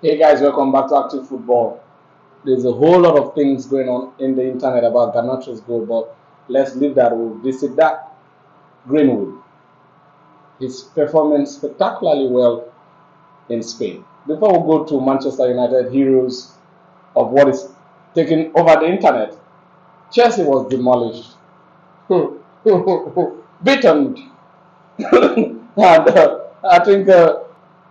Hey guys, welcome back to Active Football. There's a whole lot of things going on in the internet about Garnacho's goal, but let's leave that. We'll visit that. Greenwood, his performance spectacularly well in Spain. Before we go to Manchester United heroes of what is taking over the internet, Chelsea was demolished, beaten, and I think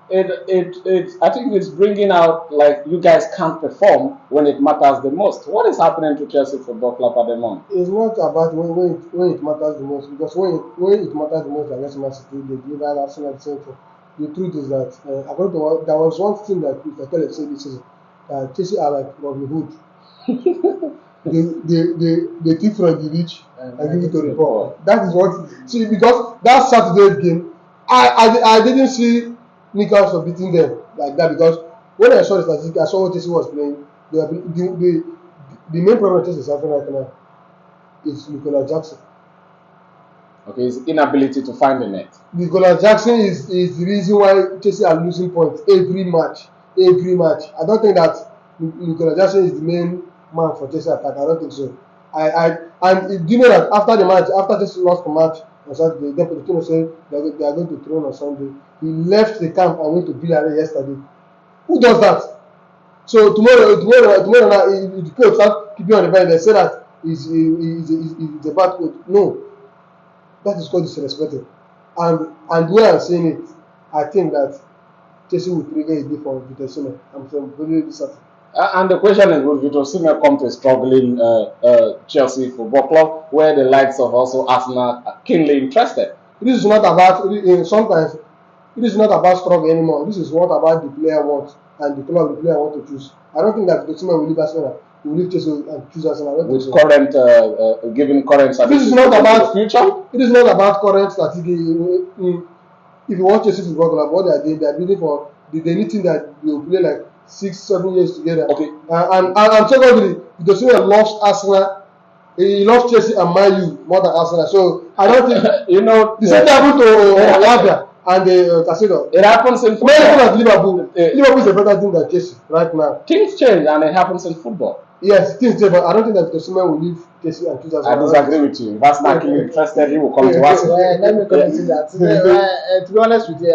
I think it's bringing out like you guys can't perform when it matters the most. What is happening to Chelsea Football Club at the moment? It's not about when it matters the most because when it matters the most against Man City, they deliver Arsenal the same thing. The truth is that according to what, there was one thing that Mr. Kelly said this season that Chelsea are like Robin Hood. They take from the rich and give it to the poor. That is what see because that Saturday game, I didn't see Newcastle beating them like that because when I saw the statistics, I saw what Chelsea was playing. The main problem Chelsea is having right now is Nicolas Jackson. Okay, his inability to find the net. Nicolas Jackson is the reason why Chelsea are losing points every match. Every match. I don't think that Nicolas Jackson is the main man for Chelsea attack. I don't think so. And do you know that after the match, after Chelsea lost the match on Saturday, the team said they are going to train on Sunday. He left the camp and went to Villarreal yesterday. Who does that? So tomorrow now, if the coach start keeping on the bench, they say that he's a bad coach. No, that is called disrespecting. And where I'm saying it, I think that Chelsea will trigger a day for Victor Osimhen. I'm very certain. And the question is, will Victor Osimhen come to a struggling Chelsea Football Club where the likes of also Arsenal are keenly interested? This is not about sometimes it is not about struggle anymore. This is what about the player wants and the club the player want to choose. I don't think that Victor Osimhen will leave Arsenal. He will leave Chelsea and choose Arsenal. With so. Current, given current statistics. This is not about future. It is not about current statistics. If you watch Chelsea Football Club, what they are building for the anything that they will play like 6-7 years together. Okay. And secondly, Victor Osimhen loves Arsenal. He loves Chelsea and Man U more than Arsenal. So I don't think the same thing happened to Havert and Casino. It happens in football. At Liverpool. Liverpool is a better team than Chelsea right now. Things change and it happens in football. Yes, things change, but I don't think that Victor Osimhen will leave Chelsea and choose Arsenal. I disagree with you. If Arsenal are interested, he will come to us. Let me comment on that. To be honest with you,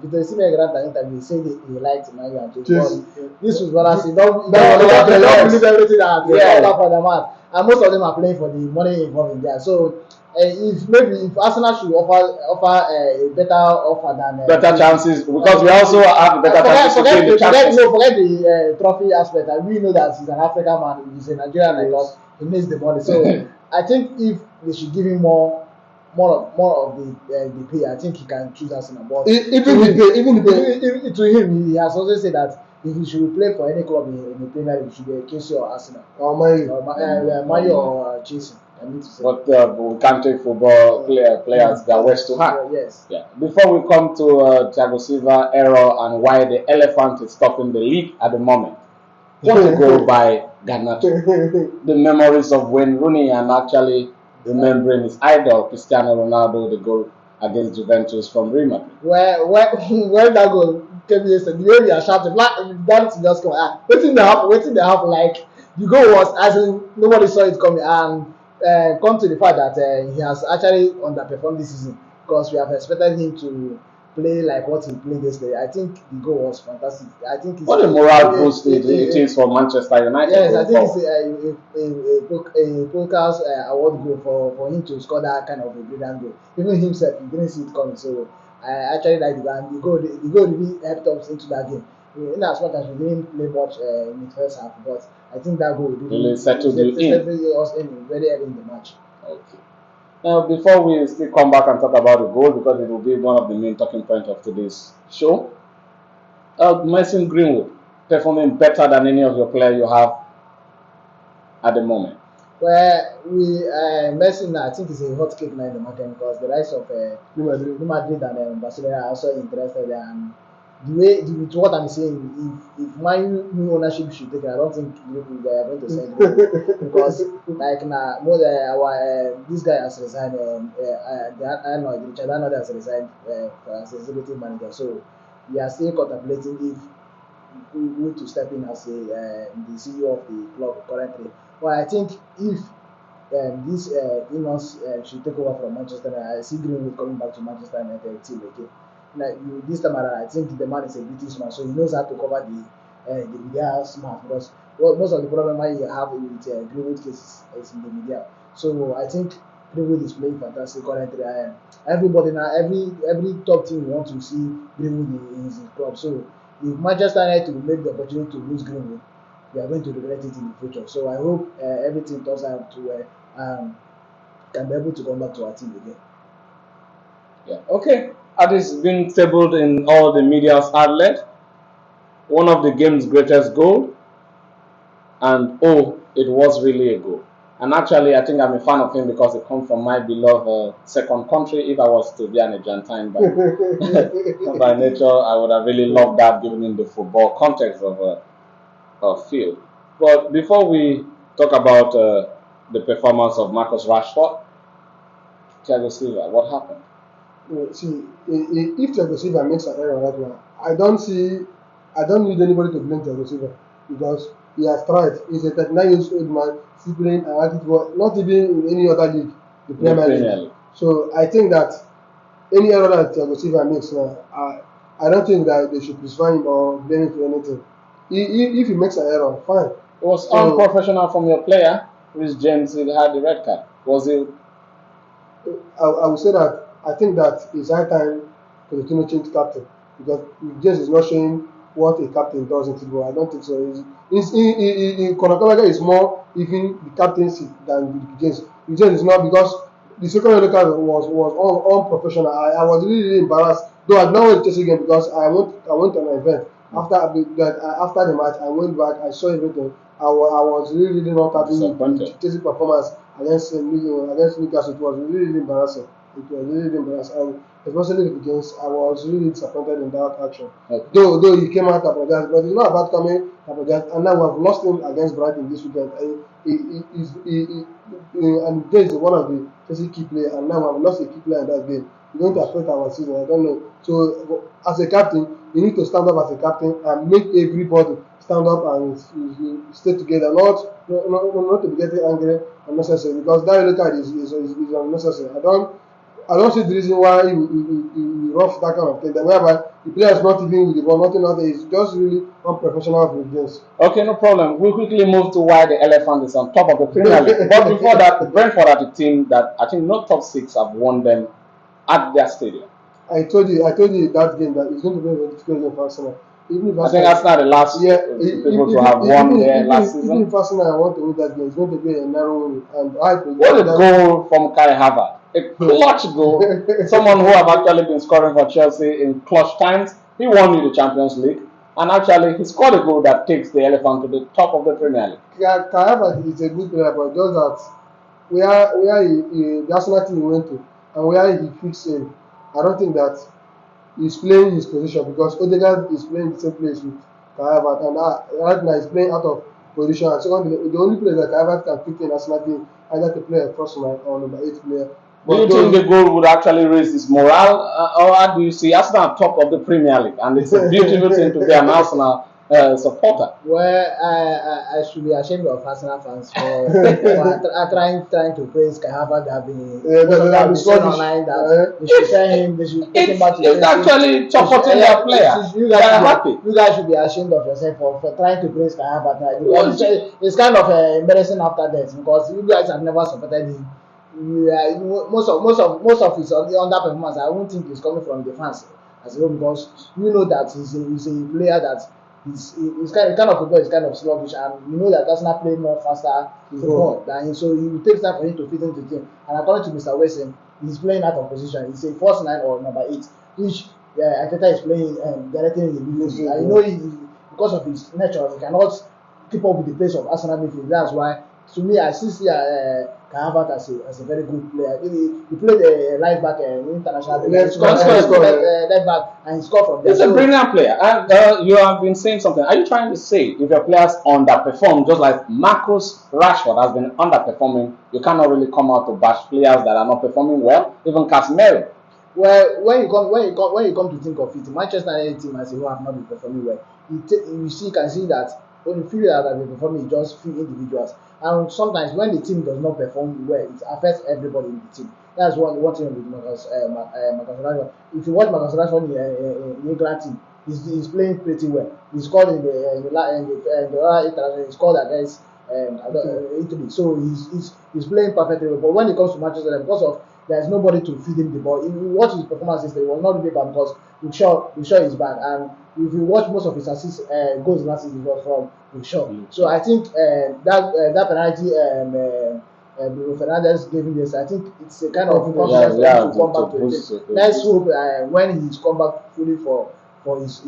Victor Osimhen granted an interview. He said he liked Man U and Chelsea. This was what I said. Don't believe everything that they talk about the man. And most of them are playing for the money involved in there. So if Arsenal should offer a better offer than better chances because we also have better chances. Forget the trophy aspect. I really know that he's an African man. He's a Nigerian like us. He needs the money. So I think if they should give him more of the pay, I think he can choose Arsenal. But even to him, he has also said that if he should play for any club in the Premier League, it should be Chelsea or Arsenal or Man U or Chelsea. But we can't take football players that west too high. Yes. Yeah. Before we come to Thiago Silva error and why the elephant is stopping the league at the moment, what to go by Garnacho? The memories of Wayne Rooney and actually remembering his idol Cristiano Ronaldo, the goal against Juventus from Real Madrid. Where that goal came yesterday, the way we are shouting, that just come. Waiting they happen. Like the goal was as in nobody saw it coming and. Come to the fact that he has actually underperformed this season because we have expected him to play like what he played yesterday. I think the goal was fantastic. I think it's what a moral boost it is for Manchester United. Yes, I think it's a Podcast award goal for him to score that kind of a brilliant goal. Even himself, he didn't see it coming. So I actually like the game. The goal really helped us into that game. In as much as we didn't play much in the first half, but I think that goal really settled us in very early in the match. Okay. Now, before we still come back and talk about the goal, because it will be one of the main talking points of today's show, Mason Greenwood performing better than any of your players you have at the moment. Well, Messi, I think is a hot cake now in the market because the likes of Real Madrid and Barcelona are also interested and. With what I'm saying, if my new ownership should take it, I don't think they are going to sell it because like now this guy has resigned. I know Richard Arnold has resigned as executive manager, so we are still contemplating if who to step in as the CEO of the club currently. But I think if this Ineos should take over from Manchester United, I see Greenwood coming back to Manchester United team again. Like this time around, I think the man is a British man, so he knows how to cover the media smart because most of the problem I have with Greenwood case is in the media. So I think Greenwood is playing fantastic currently. Everybody now, every top team want to see Greenwood in his club. So if Manchester United will make the opportunity to lose Greenwood, we are going to regret it in the future. So I hope everything turns out to can be able to come back to our team again. Yeah. Okay. As it's been tabled in all the media's outlets, one of the game's greatest goal, and oh, it was really a goal. And actually, I think I'm a fan of him because it comes from my beloved second country. If I was to be an Argentine by nature, I would have really loved that, given in the football context of field. But before we talk about the performance of Marcus Rashford, Thiago Silva, what happened? See, if Thiago Silva makes an error right now, I don't need anybody to blame Thiago Silva because he has tried. He's a 39 years old man still playing an active football, not even in any other league, the Premier League. So I think that any error that Thiago Silva makes now, I don't think that they should crucify him or blame him for anything. If he makes an error, fine. It was unprofessional from your player, Rhys James, had the red card. Was it? I would say that I think that it's high time for the team to change captain because James is not showing what a captain does in football. I don't think so. Conor Gallagher is more even the captaincy than James. James is not because the second red card was unprofessional. I was really embarrassed. Though I did not watch the Chelsea game because I went to an event after the match. I went back. I saw everything. I was really not happy with the Chelsea performance against Newcastle. It was really embarrassing. Especially against, I was really disappointed in that action. Okay. Though he came out apologized, but it's not about coming apologize. And now we have lost him against Brighton this weekend. And James is one of the Chelsea key players, and now we have lost a key player in that game. It's going to affect our season. I don't know. So as a captain, you need to stand up as a captain and make everybody stand up and stay together. Not to be getting angry unnecessary because that yellow card is unnecessary. I don't see the reason why he rough that kind of thing. Whereby the player is not even with the ball, nothing. It's just really unprofessional with this. Okay, no problem. We'll quickly move to why the elephant is on top of the Premier League. But before that, Brentford are the team that I think no top six have won them at their stadium. I told you that game that it's going to be a very difficult game for Arsenal. I think that's not the last people to have won there last season. Even if Arsenal I want to win that game, it's going to be a narrow win. And what a goal from Kai Havert. A clutch goal. Someone who have actually been scoring for Chelsea in clutch times. He won you the Champions League. And actually, he scored a goal that takes the elephant to the top of the Premier League. Kai Havert is a good player, but just that where the Arsenal team went to and where he fits in, I don't think that he's playing his position because Odegaard is playing the same place with Kai Havert, and right now he's playing out of position. And secondly, the only player that Kai Havert can fit in Arsenal team either to play a first line or number 8 player. Do you think the goal would actually raise his morale, or do you see Arsenal on top of the Premier League? And it's a beautiful thing to be an Arsenal supporter. Well, I should be ashamed of Arsenal fans for trying to praise Kai Havert. They have been saying online that they should tell him, they should take him back to the It's actually supporting their player. You guys should be ashamed of yourself for trying to praise Kai Havert. It's kind of embarrassing after that because you guys have never supported him. Most of his underperformance, I don't think it's coming from the fans as well because you know that he's a player that he's kind of football is kind of sluggish, and you know that Arsenal play more faster football than him, so it will take time for him to fit into the team. And according to Mr. Wesson, he's playing out of position. He's a first 9 or number 8, which Arteta is playing directly in the midfield. And you know because of his nature, he cannot keep up with the pace of Arsenal midfield. That's why, to me, I still see Kai Havert as a very good player. He played right back in international. He scored left back and he scored from there. He's a brilliant player. And you have been saying something. Are you trying to say if your players underperform, just like Marcus Rashford has been underperforming, you cannot really come out to bash players that are not performing well? Even Casemiro. Well, when you come to think of it, Manchester United team as a whole have not been performing well. You can see that only few that have been performing is just few individuals, and sometimes when the team does not perform well, it affects everybody in the team. That's one thing with Marcus Rashford. If you watch Marcus Rashford in the England team, he's playing pretty well. He scored in the other international. He scored against Italy, so he's playing perfectly well. But when it comes to Manchester United, because of there's nobody to feed him the ball. If you watch his performance yesterday, it was not really bad because Luke Shaw is bad, and if you watch most of his assists goals last season was from Luke Shaw. So I think that penalty Bruno Fernandes gave him this. I think it's a kind of confidence for him to come back to it. Let's hope when he's come back fully for his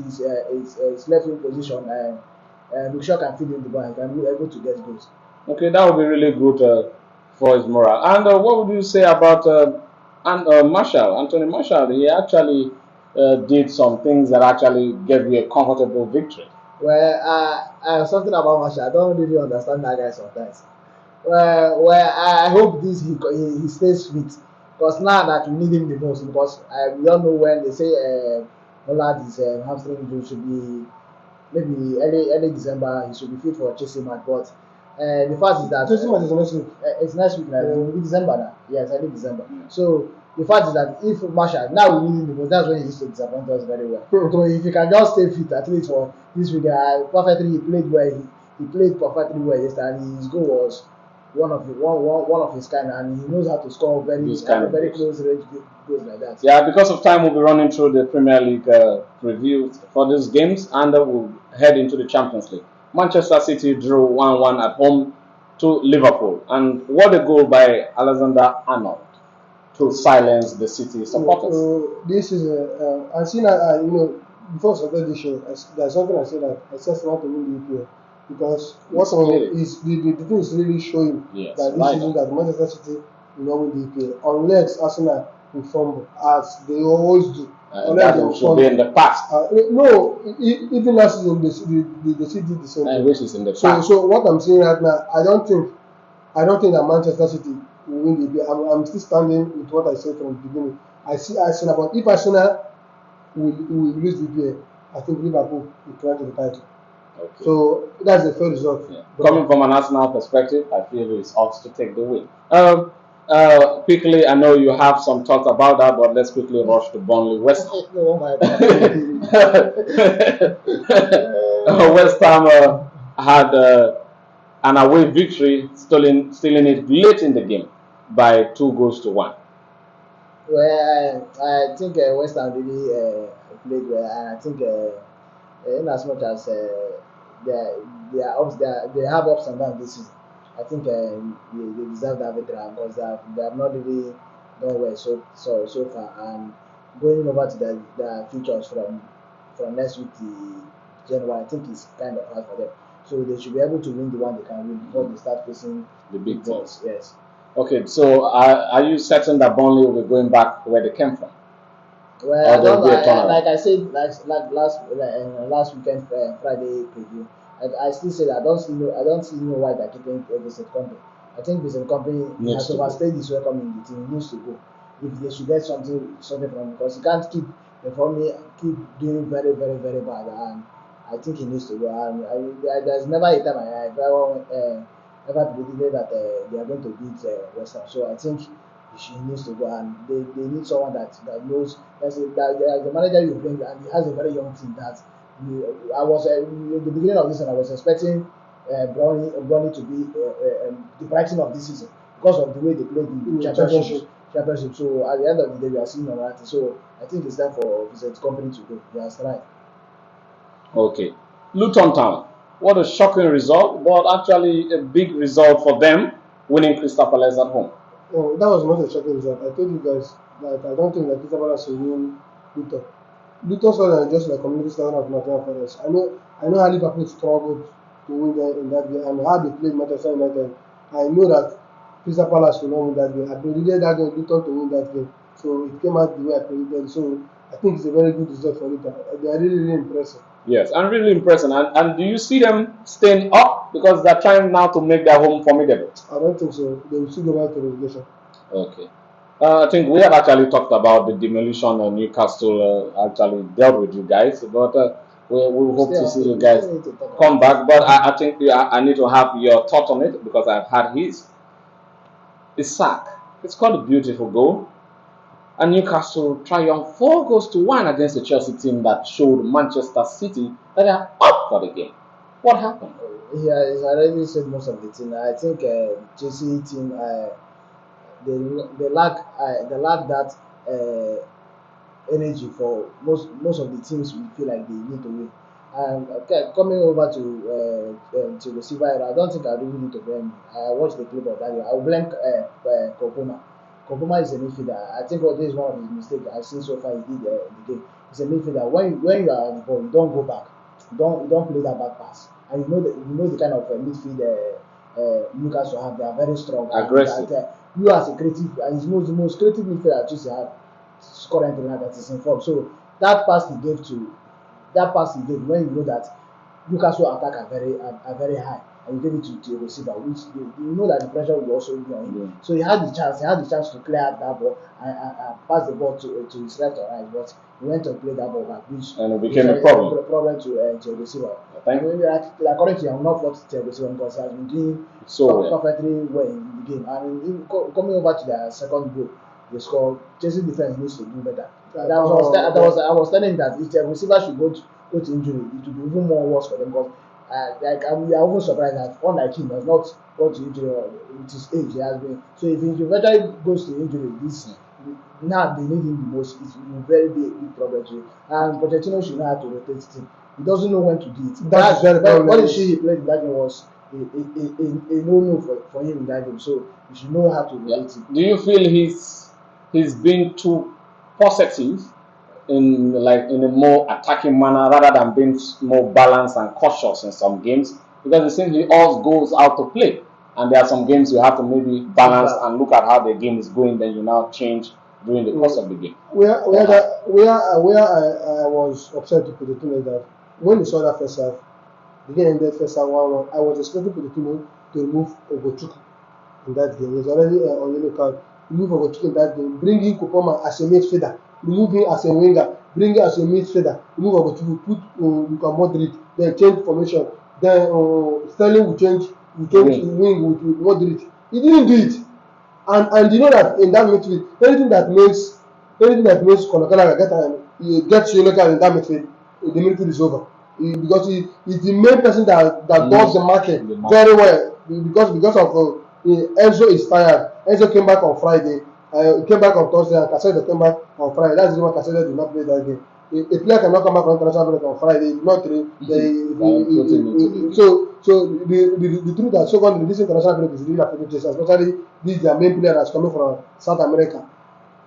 left wing position, Luke Shaw can feed him the ball and can be able to get goals. Okay, that would be really good for his morale. And what would you say about Marshall, Anthony Marshall? He actually did some things that actually gave you a comfortable victory. Well, something about Marshall, I don't really understand that guy sometimes. I hope he stays fit because now that we need him the most because we don't know when they say Holland is hamstring injury should be maybe early December he should be fit for Chelsea match, but the fact is that Chelsea match is next week. It's next week now. It will be December now. Yes, early December. So the fact is that if Marshall now we need him the most, that's when he used to disappoint us very well. So if he can just stay fit at least for this week, perfectly he played well. He played perfectly well yesterday, and his goal was one of his kind, and he knows how to score very close range goals like that. Yeah, because of time, we'll be running through the Premier League review for these games, and we'll head into the Champions League. Manchester City drew 1-1 at home to Liverpool, and what a goal by Alexander Arnold to silence the City supporters. This is I've seen before started this show. There's something I said that I just want to win the EPL because what is the thing is really showing that this season that Manchester City will not win the EPL unless Arsenal will fumble as they always do. That should be in the past. No, even last season the City did the same thing. Which is in the past. So what I'm saying right now, I don't think that Manchester City will win the EPL. I'm still standing with what I said from the beginning. I see Arsenal, but if Arsenal will lose the EPL, I think Liverpool will climb to the title. Okay. So that's the fair result. Yeah. Coming from an Arsenal perspective, I feel it's us to take the win. Quickly, I know you have some thoughts about that, but let's quickly rush to Burnley West Ham. West Ham had an away victory, stealing it late in the game by 2-1. Well, I think West Ham really played well, and I think in as much as they have ups and downs this season, I think they deserve that victory because they have not really done well so far, and going over to their futures from next week to January, I think it's kind of hard for them. So they should be able to win the one they can win before they start facing the big teams. Yes. Okay, so are you certain that Burnley will be going back where they came from? Well, I don't know. Like I said, last weekend Friday preview, I still say that I don't see no why they're keeping Vincent Company. I think Vincent Company has overstayed his welcome in the team. He needs to go. If they should get something from him, because he can't keep doing very, very, very bad, and I think he needs to go. And there's never a time I ever predicted that they are going to beat West Ham. So I think he needs to go, and they need someone that knows. The manager you bring, and he has a very young team. I was in the beginning of this, and I was expecting Brownie to be the brighton of this season because of the way they played the championship. So at the end of the day, we are seeing normality. So I think it's time for Vincent Company to go. He has tried. Okay, Luton Town. What a shocking result, but actually a big result for them, winning Crystal Palace at home. No, that was not a shocking result. I told you guys that I don't think that Crystal Palace will win Luton. Luton saw just like community stadium of Nottingham Forest. I know how Liverpool struggled to win there in that game, and how they played Manchester United. I know that Crystal Palace will not win that game. I predicted that game Luton to win that game, so it came out the way I predicted. So I think it's a very good result for Luton. They are really, really impressive. Yes, and really impressive. And do you see them staying up because they're trying now to make their home formidable? I don't think so. They will still go back to relegation. Okay. I think we have actually talked about the demolition of Newcastle. Actually dealt with you guys, but we hope to see you We guys still need to talk come about back. it. But I think I need to have your thought on it because I've had his. The sack. It's called a beautiful goal. And Newcastle triumphed 4 goals to 1 against the Chelsea team that showed Manchester City that they are up for the game. What happened? He's already said most of the thing. I think Chelsea team they lack that energy for most of the teams we feel like they need to win. And okay, coming over to the silver era, I don't think I really need to blame. I watched the clip of that. I will blame Kopoma. Kopoma is a midfielder. I think what this is one of his mistakes I've seen so far he did in the game. He's a midfielder. When you are on the ball, you don't go back. You don't play that back pass. And you know the kind of midfield Newcastle have. They are very strong. Aggressive. And, you as a creative, and he's the most creative midfielder Chelsea have currently now that is informed. So that pass he gave when you know that Newcastle attack are very high and you gave it to the receiver, which you know that the pressure will also be on him. Yeah. So he had the chance to clear out that ball and pass the ball to his left or right, but he went to play that ball back, which And it became a problem. to the receiver. Thank And maybe according to him, I'm not fault to the receiver because he has been doing So well. perfectly well in the game. And coming over to their second goal, they scored. Chelsea defense needs to do better. I was telling him that if the receiver should go to injury, it will be even more worse for them because we are even surprised that unlike him has not gone to injury with his age he has been. So if he eventually goes to injury, this now they need him the most. It will very be a big problem to him. And Pochettino should know how to rotate the team. He doesn't know when to do it. That's very problem. What the shit he played in that game was a no for him in that game. So he should know how to rotate it. Do you feel he's been too positive in a more attacking manner rather than being more balanced and cautious in some games? Because it seems he all goes out to play, and there are some games you have to maybe balance and look at how the game is going. Then you now change during the course of the game. Where I was upset with Pochettino is that when he saw that first half, the game ended first half 1-1. I was expecting Pochettino to remove Ogochukwu in that game. He's already on yellow card. Remove Ogochukwu in that game. Bring in Kopoma as a midfielder. Remove him as a winger. Bring him as a midfielder. Remove Ogochukwu. Put Luka Modric. Then change formation. Then Sterling will change wing with Modric. He didn't do it. And you know that in that midfield, anything that makes Conor Gallagher gets yellow card in that midfield, the midfield is over. Because he is the main person that does the marking very well. Because of Enzo is tired. Enzo came back on Friday. He came back on Thursday, and Casedo came back on Friday. That's the reason why Casedo did not play that game. A player cannot come back from international break on Friday. Not train. So the truth that secondly this international break is really affecting Chelsea, especially this their main player that's coming from South America.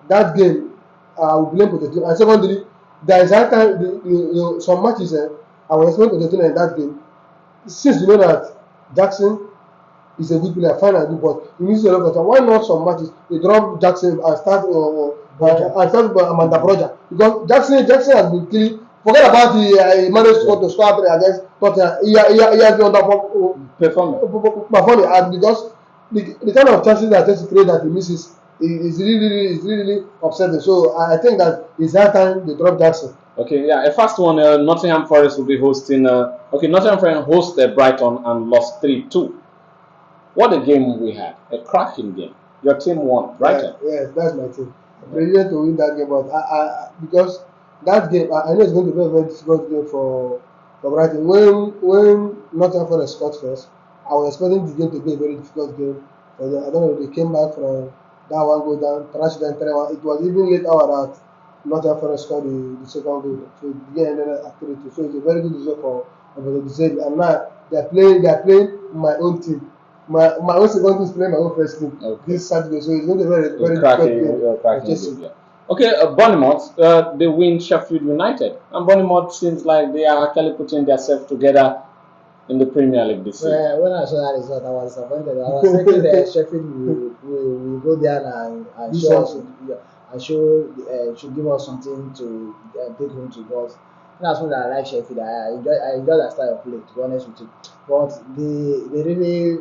That game, I will blame Pochettino. And secondly, there is that time some matches. I was expecting Pochettino in that game. Since you know that Jackson is a good player, fine and good, but he needs a lot of time. Why not some matches they drop Jackson and start Amanda Broja? Because Jackson has been killing. Forget about he managed to score against Tottenham. He has been performing, and because the kind of chances that Chelsea create that he misses is really upsetting. So I think that it's that time they drop Jackson. Okay, yeah. A first one, Nottingham Forest will be hosting. Nottingham Forest hosted Brighton and lost 3-2. What a game we had! A cracking game. Your team won, Brighton. Yes, that's my team. I'm ready to win that game, but because that game, I know it's going to be a very difficult game for Brighton. When Nottingham Forest scored first, I was expecting the game to be a very difficult game. I don't know, they came back from that one go down, trashed them 3-1. It was even late hour that Nottingham Forest scored the second goal. So the game ended at 3-2. So it's a very good result for the Zed. And now they're playing my own team. My own second team is playing my own first team this Saturday. So it's going to be a very difficult game. Okay, Bournemouth, they win Sheffield United. And Bournemouth seems like they are actually putting themselves together in the Premier League this season. When I saw that result, I was disappointed. I was thinking that Sheffield will go there and should give us something to take home to. But that's when I like Sheffield. I enjoy that style of play, to be honest with you. But they really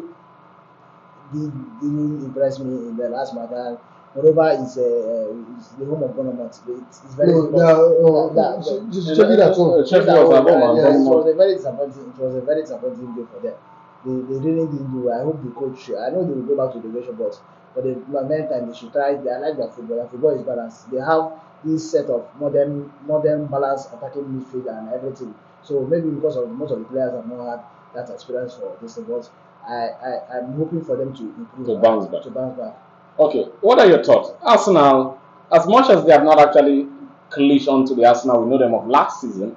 didn't impress me in the last match. And Moreover, is the home of Bournemouth. It's very No, difficult. they are, just check it at home. Chelsea was at home and It Yes. was Bournemouth. a very disappointing. It was a very disappointing day for them. They really didn't do. I hope the coach. I know they will go back to the division, but for the meantime, they should try. I like their football. Their football is balanced. They have this set of modern balanced attacking midfield and everything. So maybe because of most of the players have not had that experience for this, but I'm hoping for them to improve To bounce back. To bounce back. Okay, what are your thoughts? Arsenal, as much as they have not actually clinched onto the Arsenal we know them of last season,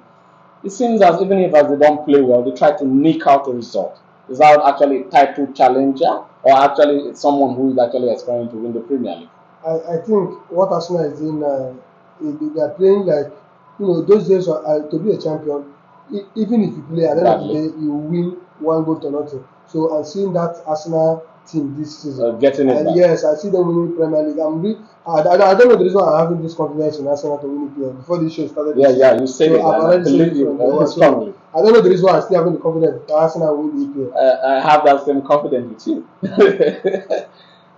it seems as even if as they don't play well, they try to nick out a result. Is that actually a title challenger or actually someone who is actually aspiring to win the Premier League? I think what Arsenal is doing now, they are playing like, those days to be a champion, even if you play at the end of the Badly. day, you win 1 goal to nothing. So I'm seeing that Arsenal team this season. Getting it And back. yes, I see them winning Premier League. I don't know the reason I'm having this confidence in Arsenal to win the before this show started. Yeah, you said So it, I've and I already said believe it you from the word. strongly. I don't know the reason why I'm still having the confidence that Arsenal will win the EPL. I have that same confidence with you.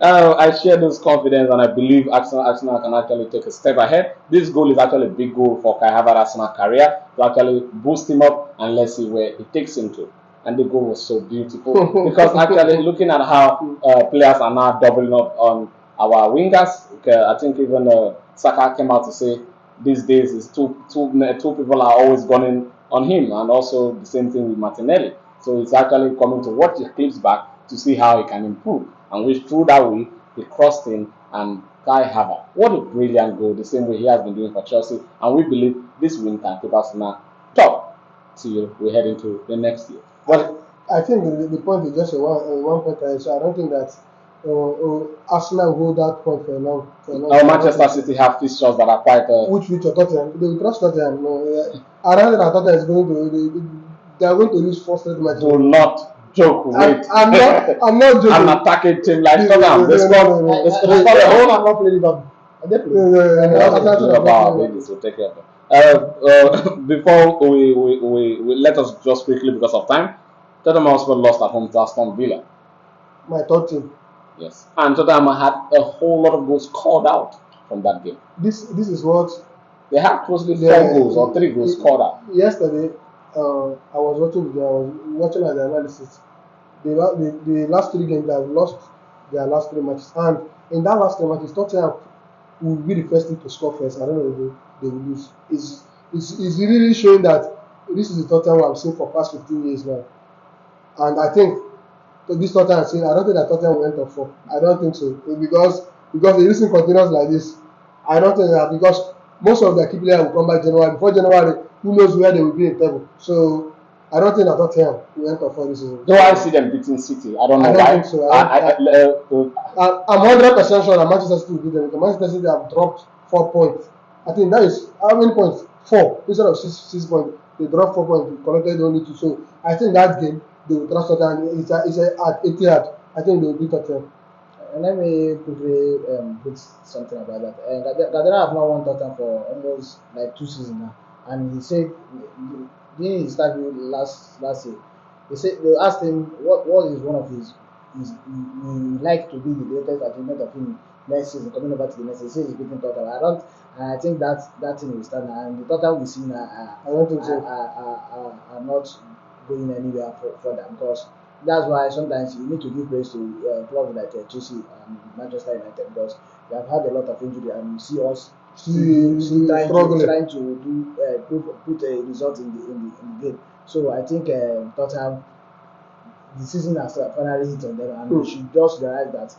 I share this confidence, and I believe Arsenal can actually take a step ahead. This goal is actually a big goal for Kai Havert Arsenal career to actually boost him up, and let's see where it takes him to. And the goal was so beautiful because actually looking at how players are now doubling up on our wingers, I think even Saka came out to say these days is two people are always gunning on him, and also the same thing with Martinelli. So he's actually coming to watch the clips back to see how he can improve, and which through that way he crossed in and Kai Havert. What a brilliant goal! The same way he has been doing for Chelsea, and we believe this win can keep Arsenal top till we head into the next year. But I think the point is just a one point. So I don't think that Arsenal hold that point for a long time. Manchester City have fixtures that are quite. Which Tottenham, they will cross Tottenham. No, I don't think that Tottenham is going to. They are going to lose 4 straight matches. Do not joke with I'm not joking. an attacking team like Tottenham. They scored. They scored a whole lot. Not played it up. They play. We'll take care of it. Before we let us just quickly because of time. Tottenham Hotspur lost at home to Aston Villa. My third team. Yes, and Tottenham had a whole lot of goals scored out from that game. This is what they had closely 4 goals or 3 goals scored out. Yesterday, I was watching the analysis. The last 3 games they have lost their last 3 matches, and in that last 3 matches, Tottenham will be the first team to score first. I don't know if they will lose. It's really showing that this is the Tottenham I've seen for past 15 years now, and I think this Tottenham I've seen. I don't think that Tottenham will enter 4. I don't think so because the reason continues like this. I don't think that because most of their key players will come back January. Before January, who knows where they will be in table. So I don't think that Tottenham will enter 4 this season. Though I see them beating City, I don't know why. Think so. I'm 100% sure that Manchester City will beat them because Manchester City have dropped 4 points. I think that is how many points? 4 instead of 6 points. They dropped 4 points. Collected only 2. So I think that game they will trust Tottenham. It's at Etihad. I think they will beat Tottenham. Let me quickly put something about that. Gardner have not won Tottenham for almost like 2 seasons now, and he said during his interview last year, they asked him what is one of his he like to be the greatest achievement of him next season coming over to the next season. He says he's beating Tottenham. I think that thing will stand, and the Tottenham we see now are not going anywhere further because. That's why sometimes you need to give praise to clubs like Chelsea and Manchester United because they have had a lot of injury and you see us trying to put a result in the game. So I think Tottenham, the season has finally hit on them and they should just realize that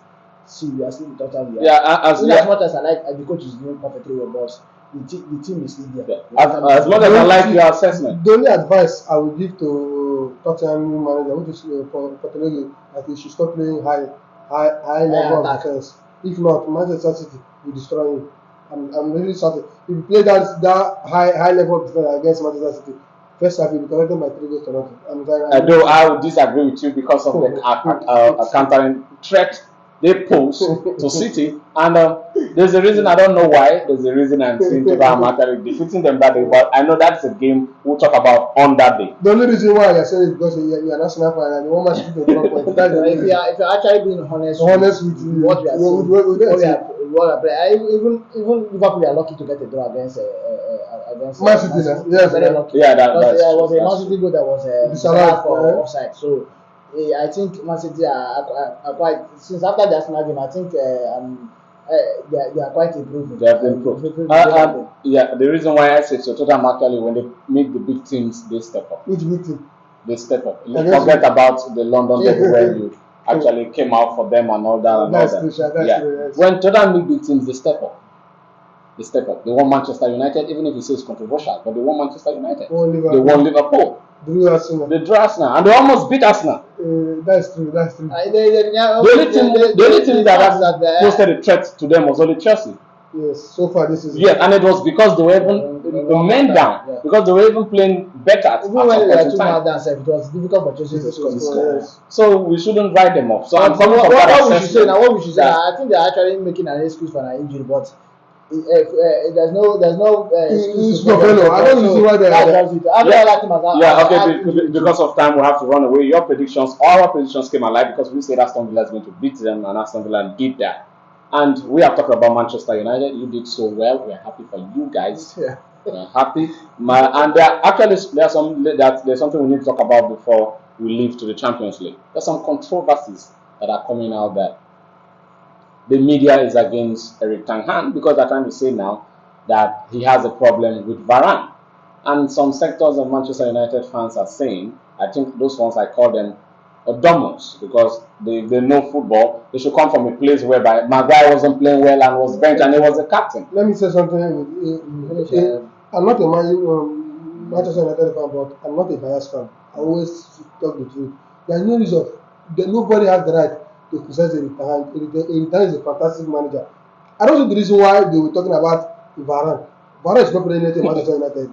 we are still in Tottenham. As much as I like the coach is doing perfectly well, but the team is still there. As much as I like your assessment. The only advice I would give to Tottenham new manager, which is Pochettino, that he should stop playing high level of defense. If not, Manchester City will destroy him. I'm really certain. If you play that high level of defense against Manchester City, first half you'll be collected by 3 goals to nothing. Though I would disagree with you because of the countering threat they pose to City, and there's a reason I don't know why. There's a reason I'm seeing Tottenham actually defeating them that day, but I know that's a game we'll talk about on that day. The only reason why you're saying it is because you're national fan and you want to keep the drop point. If you're actually being honest with what we are what I play. Even Liverpool are lucky to get a draw against Man City, yes, very lucky. Yeah, Because there was a that's Man City goal that was Salah, for offside. So I think Man City are quite since after the Arsenal game. I think they are quite improving. They have improved. Yeah, the reason why I say so, Tottenham actually, when they meet the big teams, they step up. Which big team? They step up. Forget about the London derby where you actually came out for them and all that. And all that. Yeah. When Tottenham meet big teams, they step up. They step up. They won Manchester United, even if you say it's controversial, but they won Manchester United. They won Liverpool. They drew Arsenal. And they almost beat Arsenal. That's true. The only team that posted a threat to them was only Chelsea. Yes, so far this is. Yes, and it was because they were even men down. Yeah. Because they were even playing better. Even when they were 2 down, it was difficult for Chelsea to score. Yes. So we shouldn't write them off. So what we should say now, I think they're actually making an excuse for an injury, but there's no excuse. I don't see why they are. Because of time, we have to run away. Your predictions, all our predictions came alive because we said Aston Villa is going to beat them, and Aston Villa did that. And we have talked about Manchester United. You did so well. We are happy for you guys. Yeah. We are happy. And there's something we need to talk about before we leave to the Champions League. There's some controversies that are coming out that the media is against Erik ten Hag because they're trying to say now that he has a problem with Varane. And some sectors of Manchester United fans are saying, I think those ones I call them Odomos, because they know football. They should come from a place whereby Maguire wasn't playing well and was benched and he was the captain. Let me say something. I'm not a Manchester United fan, but I'm not a biased fan. I always talk the truth. There is no reason. Nobody has the right to criticize Erik ten Hag. Erik ten Hag is a fantastic manager. I don't see the reason why they were talking about Varane. Varane is not playing anything in Manchester United.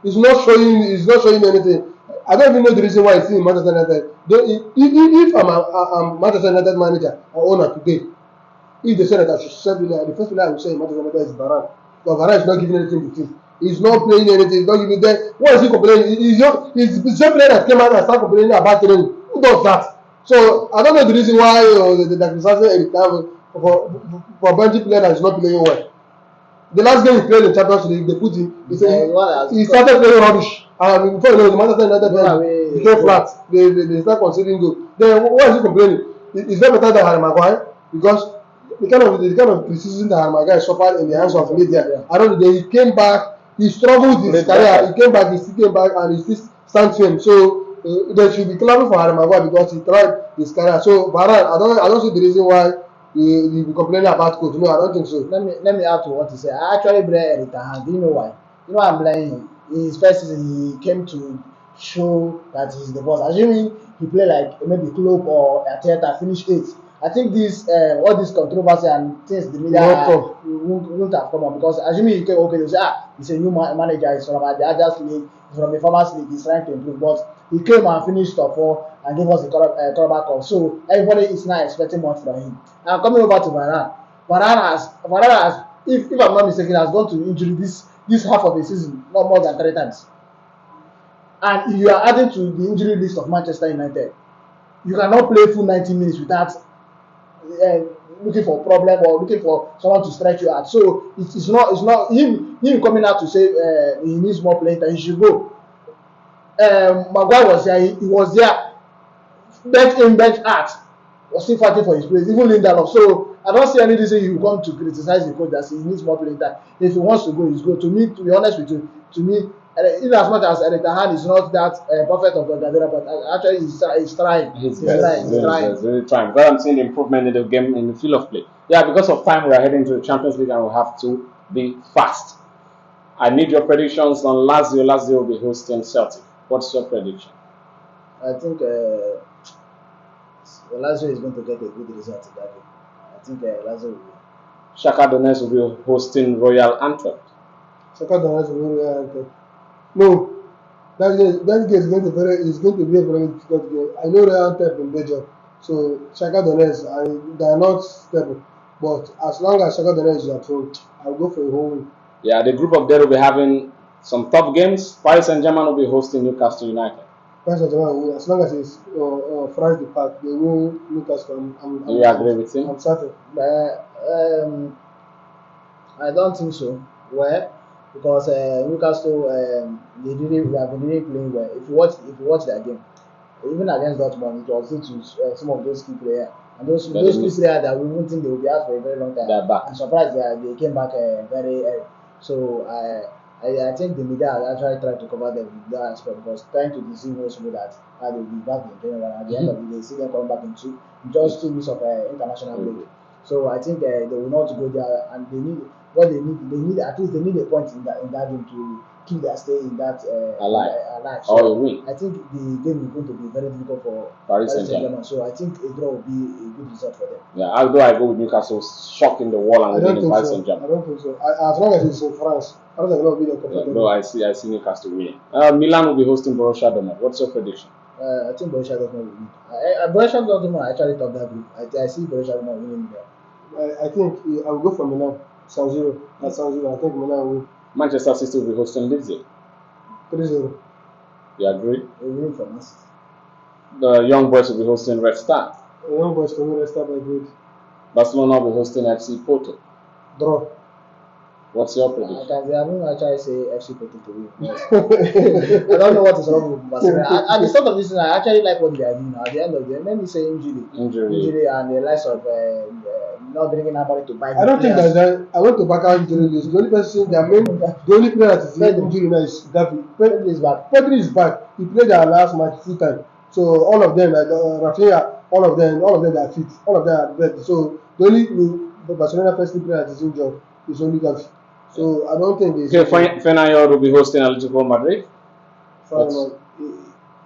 He's not showing anything. I don't even know the reason why he's in Manchester United. If I'm a Manchester United manager or owner today, if they say that I should sell the first player I will say in Manchester United is Varane. But Varane is not giving anything to team. He's not playing anything. He's not giving them. What is he complaining? He's the same player that came out and started complaining about training. Who does that? So I don't know the reason why the criticizing Erik ten Hag for benching player that is not playing well. The last game he played in Champions League, they put him. He started playing rubbish. Before you know, the Manchester United became flat. They start conceding goal. Then why is he complaining? Is that better than Harry Maguire? Because the kind of criticism that Harry Maguire suffered in the hands of media. I don't know. He came back. He struggled with his career. He came back. He still came back, and he still stands firm. So they should be clapping for Harry Maguire because he tried his career. So Varane, I don't see the reason why he be complaining about coach. No, I don't think so. Let me add to what he said. I actually blame Erik ten Hag. Do you know why? You know why I'm blaming him? In his first season, he came to show that he's the boss. Assuming he played like maybe Klopp or Etihad, finished 8th. I think all this controversy and things the media won't have come up because assuming he came, okay, they say he's a new manager, he's from the Ajax League, he's from the Farmers League, he's trying to improve. But he came and finished top 4 and gave us the Carabao Cup. So everybody is now expecting much from him. Now coming over to Varane. Varane has, if I'm not mistaken, has gone to injury this half of the season, not more than 3 times. And if you are adding to the injury list of Manchester United, you cannot play full 90 minutes without looking for a problem or looking for someone to stretch you out. So it's not him coming out to say he needs more playing time. He should go. Maguire was there. He was there. Bench in, bench out. Was still fighting for his place. Even Lindelof. So I don't see any reason he will come to criticize the coach that he needs more playing time. If he wants to go, he's go. To me, to be honest with you, in as much as Erik ten Hag is not that perfect of a Guardiola, but actually he's trying. He's really trying. Because I'm seeing the improvement in the game, in the field of play. Yeah, because of time, we are heading to the Champions League and we have to be fast. I need your predictions on Lazio. Lazio will be hosting Celtic. What's your prediction? I think Lazio is going to get a good result in that game. I think Lazio will win. Shakhtar Donetsk will be hosting Royal Antwerp. Shakhtar Donetsk will win Royal Antwerp. No, that game is going to be a very difficult game. I know Royal Antwerp in Belgium, so Shakhtar Donetsk, they are not stable. But as long as Shakhtar Donetsk is at home, I'll go for a home win. Yeah, the group of death will be having some tough games. Paris Saint-Germain will be hosting Newcastle United. Paris Saint-Germain, as long as it's France the Park, they will Newcastle. Do you agree with him? I'm certain. I don't think so. Well, because Newcastle, they have been really playing well. If you watch their game, even against Dortmund, it was due to some of those key players. And those key players that we wouldn't think they would be out for a very long time. They're back. I'm surprised they came back very early. So I think the media has actually tried to cover them with that aspect because trying to deceive most people that they will be back in general. At the end of the day, see them coming back in just 2 weeks of international break. So I think they will not go there, and they need what they need. They need at least they need a point in that game to keep their stay in that alive. So Or a win. I think the game is going to be very difficult for Paris Saint-Germain. So I think a draw will be a good result for them. Yeah, although I go with Newcastle shocking the wall and I don't winning think Paris so. Saint-Germain. I don't think so. As long as it's in France, I don't think it'll be the comfortable. No, I see Newcastle winning. Milan will be hosting Borussia Dortmund. What's your prediction? I think Borussia Dortmund will win. Borussia Dortmund actually top that group. I see Borussia Dortmund winning there. I think I will go for Milan. San Siro. At San Siro, I think Milan will win. Manchester City will be hosting Leipzig. 3-0. You agree? They will win for us. The Young Boys will be hosting Red Star. The Young Boys for me, Red Star by grade. Barcelona will be hosting FC Porto. Draw. What's your prediction? I won't actually say FC Porto to win. I don't know what is wrong with Barcelona. At the start of this season, I actually like what they are doing now. At the end of the day, let me say injury and the likes of not bringing anybody to buy. I don't think that I went to back out injury list. The only person, the only player that is injured now is Gavi. Pedri is back. Pedri is back. He played their last match full time. So all of them, like Rafinha, all of them are fit. All of them are ready. So the only Barcelona first player that is injured is only Gavi. So I don't think Okay, Feyenoord will be hosting Atletico Madrid.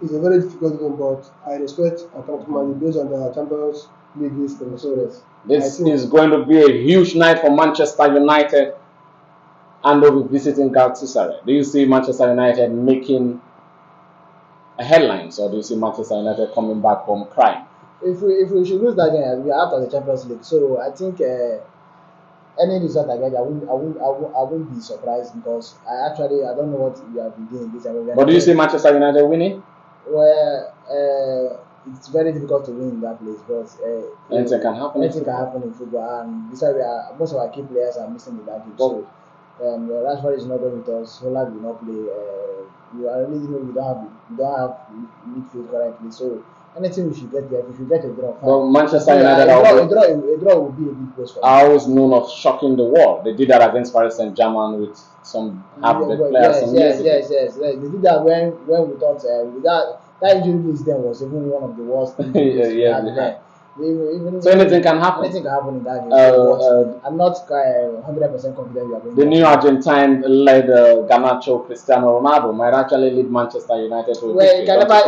It's a very difficult game, but I respect Atletico Madrid based on their Champions League history. So this is going to be a huge night for Manchester United, and they'll be visiting Galatasaray. Do you see Manchester United making headlines, or do you see Manchester United coming back home crying? If we should lose that game, we are out of the Champions League. So I think any result I get, I won't be surprised because I don't know what we have been doing this time. But do you see Manchester United winning? Well, it's very difficult to win in that place because anything can happen. Anything can happen in football, and besides, most of our key players are missing in that game. So Rashford is not going with us. Holland will not play. We don't have midfield currently. So anything we should get there, we should get a draw. Well, Manchester United a draw will be a big plus for them. I always known of shocking the world. They did that against Paris Saint-Germain with some half-back players. Yes. They did that when we thought that injury list then was even one of the worst. So anything can happen. Anything can happen in that game. I'm not 100% confident we are going. The new Argentine-led Garnacho Cristiano Ronaldo might actually lead Manchester United to. Well, you can never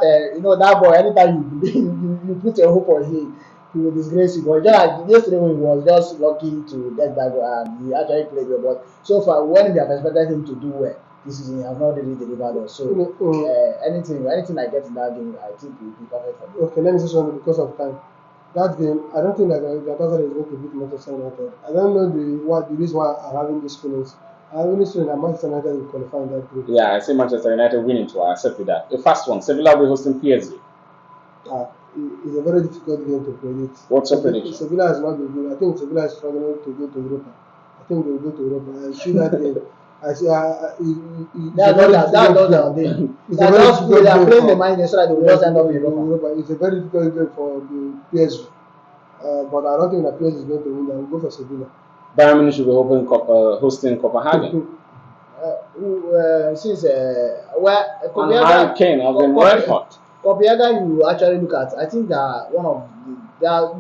tell. You know that boy. Anytime you put your hope on him, he will disgrace you. But yesterday he was just lucky to get that goal, and he actually played well. But so far, when we have expected him to do well this season, he has not really delivered us. So anything I get in that game, I think will be perfect for me. Okay, let me say something because of time. That game, I don't think that Galatasaray is going to beat Manchester United. I don't know the reason why I'm having these feelings. I have only seen that Manchester United will qualify in that group. Yeah, I see Manchester United winning too. I accept with that. The first one, Sevilla will be hosting PSG. It's a very difficult game to predict. What's your prediction? Sevilla has not been good. I think Sevilla is struggling to go to Europa. I think they will go to Europa. I see that game. I see. They are playing the mind so that they will just end up in Europa. It's a very difficult game for the PSG. But I don't think that PSG is going to win. I will go for Sevilla. Bayern Munich should be hosting Copenhagen. Harry Kane has been red hot. Copenhagen, you actually look at. I think that they are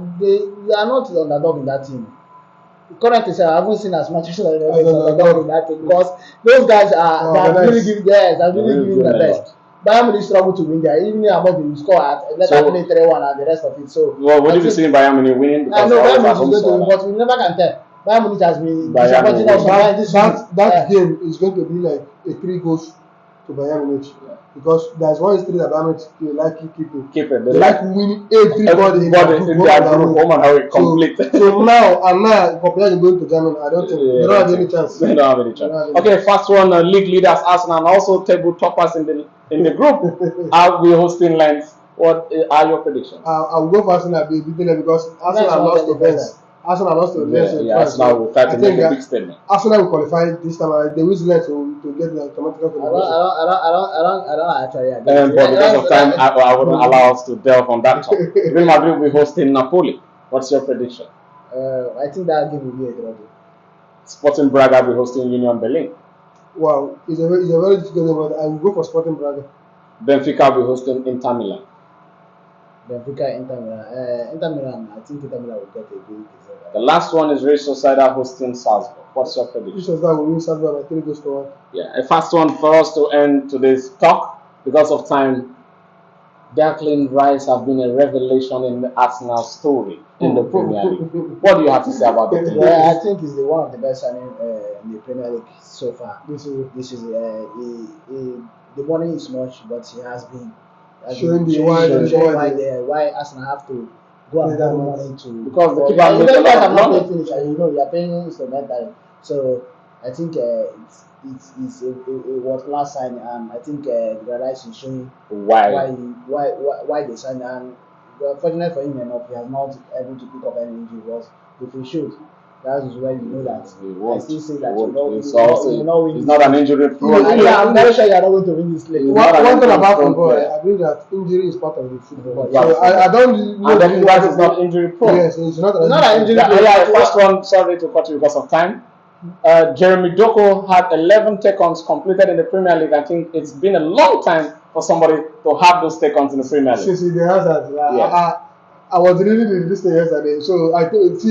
not the underdog in that team. Currently, I haven't seen as much as underdog in that team because those guys are really giving their best. Bayern Munich struggle to win there, even about the score at let play 3-1 and the rest of it. So what do you see Bayern Munich winning? I know Bayern Munich is going to win, but we never can tell. Bayern Munich has been disappointing us. That game is going to be like a 3 goals to Bayern Munich. Because there's one history that Bayern Munich like keep it. They like winning everybody in their group. So now Copenhagen going to Germany, I don't think they don't have any chance. They don't have any chance. Okay, first one, league leaders Arsenal and also table toppers in the group. Are we hosting Lens? What are your predictions? I will go for Arsenal beating them because Arsenal have lost to Benz. Arsenal lost to Leicester. Arsenal will try to make a big statement. Arsenal will qualify this time. They will select to get the automatical qualification. I don't actually agree. But because of time, I wouldn't allow us to delve on that topic. Real Madrid will be hosting Napoli. What's your prediction? I think that game will be a draw. Sporting Braga will be hosting Union Berlin. Wow, it's a very difficult game, but I will go for Sporting Braga. Benfica will be hosting Inter Milan. Benfica, Inter Milan. Inter Milan, I think Inter Milan will get a good result. The last one is Real Sociedad hosting Salzburg. What's your prediction? Real Sociedad will win Salzburg by 3 goals to 1. Yeah, a fast one for us to end today's talk. Because of time, Declan Rice have been a revelation in the Arsenal story in the Premier League. What do you have to say about that? Yeah, I think he's one of the best signing in the Premier League so far. This is the money is much, but he has been showing why Arsenal have to go and pay money to because the keeper makes a lot of money. Finish, and you are paying instrumentally. So I think it's a world-class sign, and I think the Rice is showing why they signed. And fortunately for him enough, he has not able to pick up any injury. Because if he should, that is when you know that. I still say that he's not an injury prone. I'm very sure you are not going to win this league. One thing about football, I believe that injury is part of the football. So I don't know. And then Rice is not injury prone. Yes, it's not an injury prone. Yeah, first one, sorry to cut you because of time. Jeremy Doku had 11 take-ons completed in the Premier League. I think it's been a long time for somebody to have those take-ons in the Premier League. See, they have that. I was reading this thing yesterday, so I think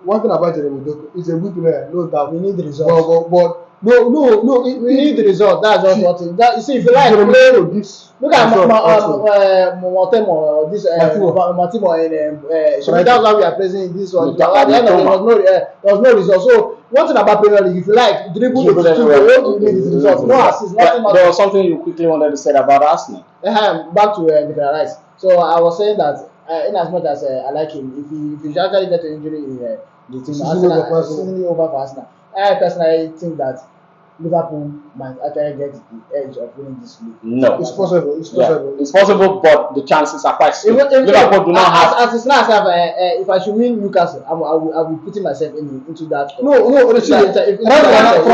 one thing about Jeremy Doku, he's a good player, no doubt. We need the results. But no. We need the result. That's just what it. You see, if you like, look at Motemo, this Matimo, and that's why we are praising this one. At the end of it, there was no result. So one thing about Premier League, if you like, dribble the what you need is result. No assist, nothing. There was something you quickly wanted to say about Arsenal. Back to Declan Rice. So I was saying that in as much as I like him, if he actually get an injury in the team, season over for Arsenal. I personally think that Liverpool might actually get the edge of winning this league. No, it's possible. It's possible, but the chances are quite slim. Liverpool do not have. As it's now, if I should win Newcastle, I'll be putting myself into that. From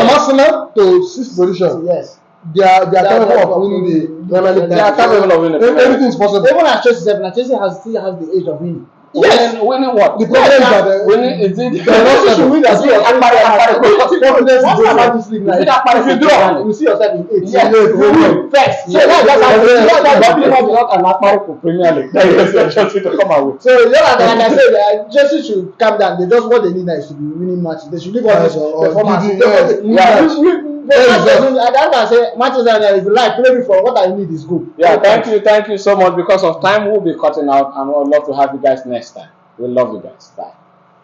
Arsenal to 6th position. Yes. They are capable of winning the Premier League. They are capable of winning. Everything is possible. Even at Chelsea, Chelsea still has the age of winning. Yes, winning what? The problem is that winning is it? You should win as well. If you draw, you see yourself in 8. Yes, you win first. So that's not an Akpari for Premier League. That is Chelsea to come out with. So like I said, Chelsea should calm down. They just what they need now is to be winning matches. They should leave all this performance. I say Manchester, if you like, play before. What I need is good. Yeah, thank you so much. Because of time, we'll be cutting out, and we'd love to have you guys next time. We love you guys. Bye.